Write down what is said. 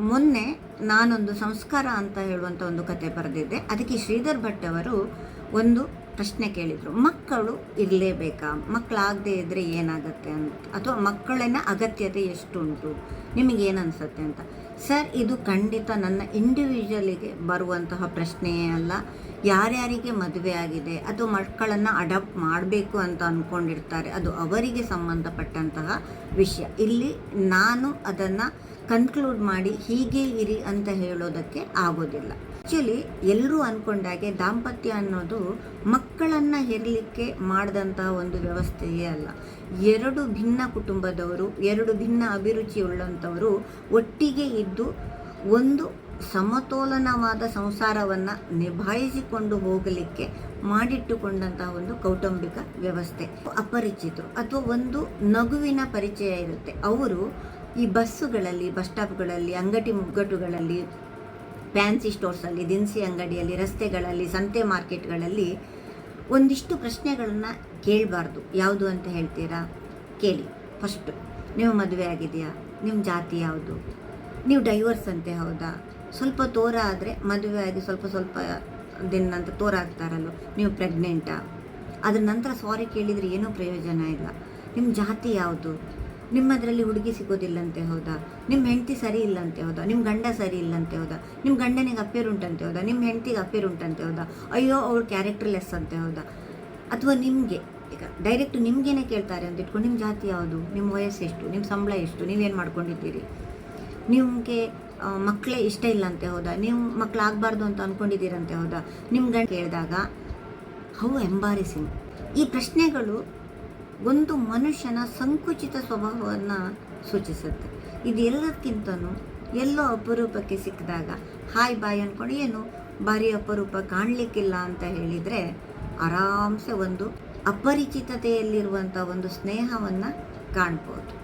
ಮೊನ್ನೆ ನಾನೊಂದು ಸಂಸ್ಕಾರ ಅಂತ ಹೇಳುವಂಥ ಒಂದು ಕತೆ ಬರೆದಿದ್ದೆ. ಅದಕ್ಕೆ ಶ್ರೀಧರ್ ಭಟ್ ಅವರು ಒಂದು ಪ್ರಶ್ನೆ ಕೇಳಿದರು, ಮಕ್ಕಳು ಇರಲೇಬೇಕಾ, ಮಕ್ಕಳಾಗದೇ ಇದ್ದರೆ ಏನಾಗುತ್ತೆ ಅಂತ, ಅಥವಾ ಮಕ್ಕಳಿನ ಅಗತ್ಯತೆ ಎಷ್ಟುಂಟು, ನಿಮಗೇನನ್ಸುತ್ತೆ ಅಂತ. ಸರ್, ಇದು ಖಂಡಿತ ನನ್ನ ಇಂಡಿವಿಜುವಲಿಗೆ ಬರುವಂತಹ ಪ್ರಶ್ನೆಯೇ ಅಲ್ಲ. ಯಾರ್ಯಾರಿಗೆ ಮದುವೆ ಆಗಿದೆ ಅಥವಾ ಮಕ್ಕಳನ್ನು ಅಡಾಪ್ಟ್ ಮಾಡಬೇಕು ಅಂತ ಅಂದ್ಕೊಂಡಿರ್ತಾರೆ, ಅದು ಅವರಿಗೆ ಸಂಬಂಧಪಟ್ಟಂತಹ ವಿಷಯ. ಇಲ್ಲಿ ನಾನು ಅದನ್ನು ಕನ್ಕ್ಲೂಡ್ ಮಾಡಿ ಹೀಗೆ ಇರಿ ಅಂತ ಹೇಳೋದಕ್ಕೆ ಆಗೋದಿಲ್ಲ. ಆ್ಯಕ್ಚುಲಿ ಎಲ್ಲರೂ ಅಂದ್ಕೊಂಡಾಗೆ ದಾಂಪತ್ಯ ಅನ್ನೋದು ಮಕ್ಕಳನ್ನು ಹೆರಲಿಕ್ಕೆ ಮಾಡಿದಂತಹ ಒಂದು ವ್ಯವಸ್ಥೆಯೇ ಅಲ್ಲ. ಎರಡು ಭಿನ್ನ ಕುಟುಂಬದವರು, ಎರಡು ಭಿನ್ನ ಅಭಿರುಚಿಯುಳ್ಳಂಥವರು ಒಟ್ಟಿಗೆ ಇದ್ದು ಒಂದು ಸಮತೋಲನವಾದ ಸಂಸಾರವನ್ನು ನಿಭಾಯಿಸಿಕೊಂಡು ಹೋಗಲಿಕ್ಕೆ ಮಾಡಿಟ್ಟುಕೊಂಡಂತಹ ಒಂದು ಕೌಟುಂಬಿಕ ವ್ಯವಸ್ಥೆ. ಅಪರಿಚಿತರು ಅಥವಾ ಒಂದು ನಗುವಿನ ಪರಿಚಯ ಇರುತ್ತೆ. ಅವರು ಈ ಬಸ್ಸುಗಳಲ್ಲಿ, ಬಸ್ ಸ್ಟಾಪ್ಗಳಲ್ಲಿ, ಅಂಗಡಿ ಮುಗ್ಗಟ್ಟುಗಳಲ್ಲಿ, ಫ್ಯಾನ್ಸಿ ಸ್ಟೋರ್ಸಲ್ಲಿ, ದಿನಸಿ ಅಂಗಡಿಯಲ್ಲಿ, ರಸ್ತೆಗಳಲ್ಲಿ, ಸಂತೆ ಮಾರ್ಕೆಟ್ಗಳಲ್ಲಿ ಒಂದಿಷ್ಟು ಪ್ರಶ್ನೆಗಳನ್ನು ಕೇಳಬಾರ್ದು. ಯಾವುದು ಅಂತ ಹೇಳ್ತೀರಾ? ಕೇಳಿ. ಫಸ್ಟು, ನೀವು ಮದುವೆ ಆಗಿದೆಯಾ? ನಿಮ್ಮ ಜಾತಿ ಯಾವುದು? ನೀವು ಡೈವರ್ಸ್ ಅಂತೆ ಹೌದಾ? ಸ್ವಲ್ಪ ತೋರ ಆದರೆ ಮದುವೆ ಆಗಿ ಸ್ವಲ್ಪ ದಿನ ನಂತರ ತೋರ ಆಗ್ತಾರಲ್ಲೋ, ನೀವು ಪ್ರೆಗ್ನೆಂಟಾ? ಅದ್ರ ನಂತರ ಸಾರಿ ಕೇಳಿದರೆ ಏನೂ ಪ್ರಯೋಜನ ಇಲ್ಲ. ನಿಮ್ಮ ಜಾತಿ ಯಾವುದು? ನಿಮ್ಮದರಲ್ಲಿ ಹುಡುಗಿ ಸಿಗೋದಿಲ್ಲಂತೆ ಹೌದಾ? ನಿಮ್ಮ ಹೆಂಡತಿ ಸರಿ ಇಲ್ಲಂತೆ ಹೌದಾ? ನಿಮ್ಮ ಗಂಡ ಸರಿ ಇಲ್ಲಂತೆ ಹೌದಾ? ನಿಮ್ಮ ಗಂಡನಿಗೆ ಅಫೇರ್ ಉಂಟಂತೆ ಹೌದಾ? ನಿಮ್ಮ ಹೆಂಡತಿಗೆ ಅಫೇರ್ ಉಂಟಂತೆ ಹೌದಾ? ಅಯ್ಯೋ, ಅವ್ರು ಕ್ಯಾರೆಕ್ಟರ್ಲೆಸ್ ಅಂತೆ ಹೌದಾ? ಅಥವಾ ನಿಮಗೆ ಈಗ ಡೈರೆಕ್ಟ್ ನಿಮಗೇನೆ ಕೇಳ್ತಾರೆ ಅಂತ ಇಟ್ಕೊಂಡು, ನಿಮ್ಮ ಜಾತಿ ಯಾವುದು, ನಿಮ್ಮ ವಯಸ್ಸು ಎಷ್ಟು, ನಿಮ್ಮ ಸಂಬಳ ಎಷ್ಟು, ನೀವೇನು ಮಾಡ್ಕೊಂಡಿದ್ದೀರಿ, ನಿಮಗೆ ಮಕ್ಕಳೇ ಇಷ್ಟ ಇಲ್ಲ ಅಂತೆ ಹೌದಾ? ನೀವು ಮಕ್ಕಳಾಗಬಾರ್ದು ಅಂತ ಅಂದ್ಕೊಂಡಿದ್ದೀರಂತೆ ಹೌದಾ? ನಿಮ್ಮ ಗಂಡ ಕೇಳಿದಾಗ ಹೌ ಎಂಬಾರಿಸಿಂಗ್. ಈ ಪ್ರಶ್ನೆಗಳು ಒಂದು ಮನುಷ್ಯನ ಸಂಕುಚಿತ ಸ್ವಭಾವವನ್ನು ಸೂಚಿಸುತ್ತೆ. ಇದು ಎಲ್ಲದಕ್ಕಿಂತನೂ ಎಲ್ಲೋ ಅಪರೂಪಕ್ಕೆ ಸಿಕ್ಕಿದಾಗ ಹಾಯ್ ಬಾಯ್ ಅಂದ್ಕೊಂಡು ಏನು ಭಾರಿ ಅಪರೂಪ, ಕಾಣಲಿಕ್ಕಿಲ್ಲ ಅಂತ ಹೇಳಿದರೆ ಆರಾಮ್ಸೆ ಒಂದು ಅಪರಿಚಿತತೆಯಲ್ಲಿರುವಂಥ ಒಂದು ಸ್ನೇಹವನ್ನು ಕಾಣ್ಬೋದು.